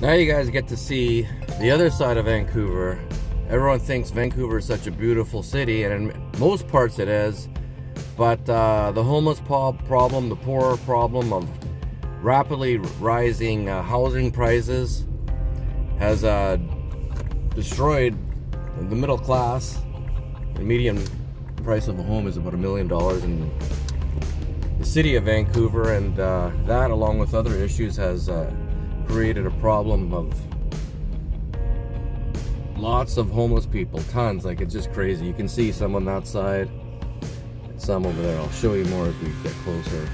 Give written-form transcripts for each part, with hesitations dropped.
Now you guys get to see the other side of Vancouver. Everyone thinks Vancouver is such a beautiful city, and in most parts it is, but the homeless problem, the poor problem of rapidly rising housing prices has destroyed the middle class. The median price of a home is about $1 million in the city of Vancouver, and that, along with other issues, has created a problem of lots of homeless people, tons. Like, it's just crazy. You can see some on that side, some over there. I'll show you more as we get closer.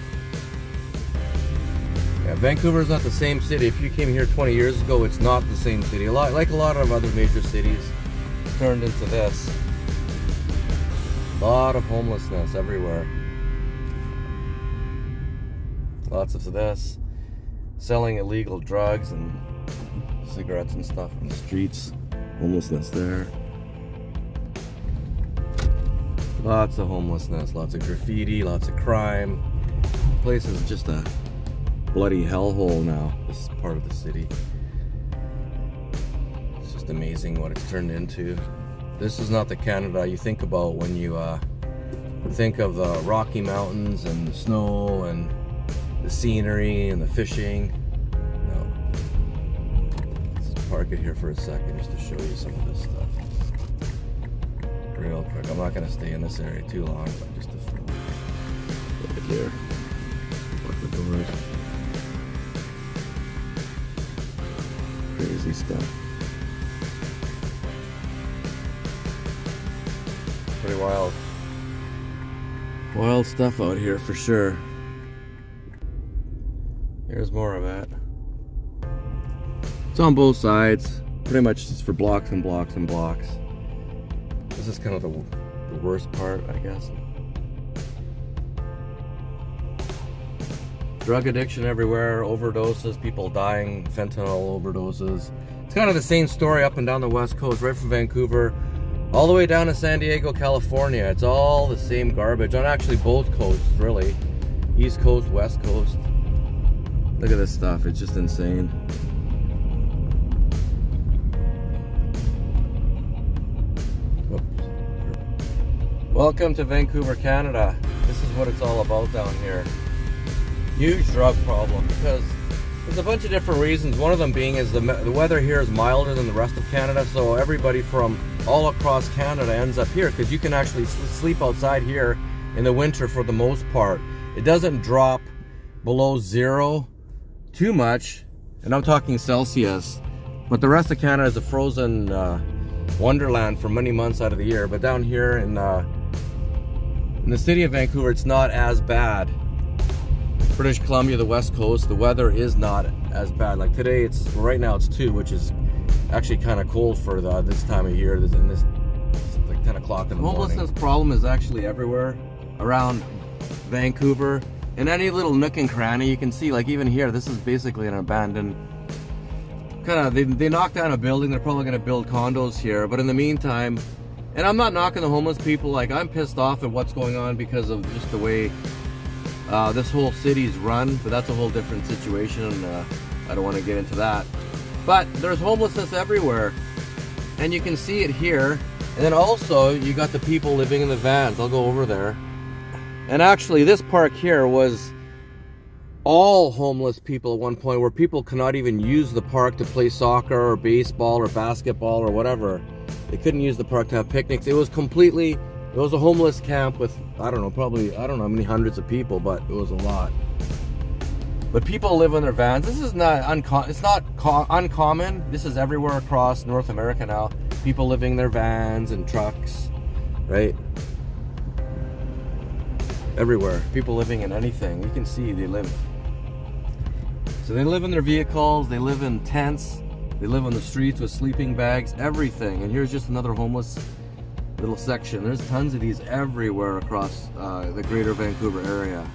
Yeah, Vancouver is not the same city. If you came here 20 years ago, it's not the same city. Like a lot of other major cities, it's turned into this. A lot of homelessness everywhere. Lots of this. Selling illegal drugs and cigarettes and stuff on the streets. Homelessness there. Lots of homelessness, lots of graffiti, lots of crime. The place is just a bloody hellhole now, this part of the city. It's just amazing what it's turned into. This is not the Canada you think about when you think of the Rocky Mountains and the snow and the scenery and the fishing. No. Let's just park it here for a second just to show you some of this stuff. Real quick. I'm not going to stay in this area too long, but just to film. Look at here. Lock the doors. Crazy stuff. Pretty wild. Wild stuff out here for sure. Here's more of it. It's on both sides. Pretty much just for blocks and blocks and blocks. This is kind of the worst part, I guess. Drug addiction everywhere, overdoses, people dying, fentanyl overdoses. It's kind of the same story up and down the West Coast, right from Vancouver all the way down to San Diego, California. It's all the same garbage on actually both coasts, really. East Coast, West Coast. Look at this stuff, it's just insane. Oops. Welcome to Vancouver, Canada. This is what it's all about down here. Huge drug problem, because there's a bunch of different reasons. One of them being is the weather here is milder than the rest of Canada, so everybody from all across Canada ends up here, because you can actually sleep outside here in the winter for the most part. It doesn't drop below zero too much, and I'm talking Celsius, but the rest of Canada is a frozen wonderland for many months out of the year. But down here in the city of Vancouver, it's not as bad. British Columbia, the West Coast, the weather is not as bad. Like today, right now it's 2, which is actually kind of cold for this time of year. It's like 10 o'clock in the morning. Homelessness problem is actually everywhere around Vancouver. In any little nook and cranny, you can see, like even here, this is basically an abandoned kind of, they knocked down a building. They're probably going to build condos here, but in the meantime, and I'm not knocking the homeless people, like I'm pissed off at what's going on because of just the way this whole city's run, but that's a whole different situation, and I don't want to get into that. But there's homelessness everywhere, and you can see it here. And then also, you got the people living in the vans. I'll go over there. And actually, this park here was all homeless people at one point, where people cannot even use the park to play soccer or baseball or basketball or whatever. They couldn't use the park to have picnics. It was a homeless camp with, I don't know how many hundreds of people, but it was a lot. But people live in their vans. This is not uncommon. This is everywhere across North America now. People living in their vans and trucks, right? Everywhere. People living in anything. You can see they live. So they live in their vehicles, they live in tents, they live on the streets with sleeping bags, everything. And here's just another homeless little section. There's tons of these everywhere across the greater Vancouver area.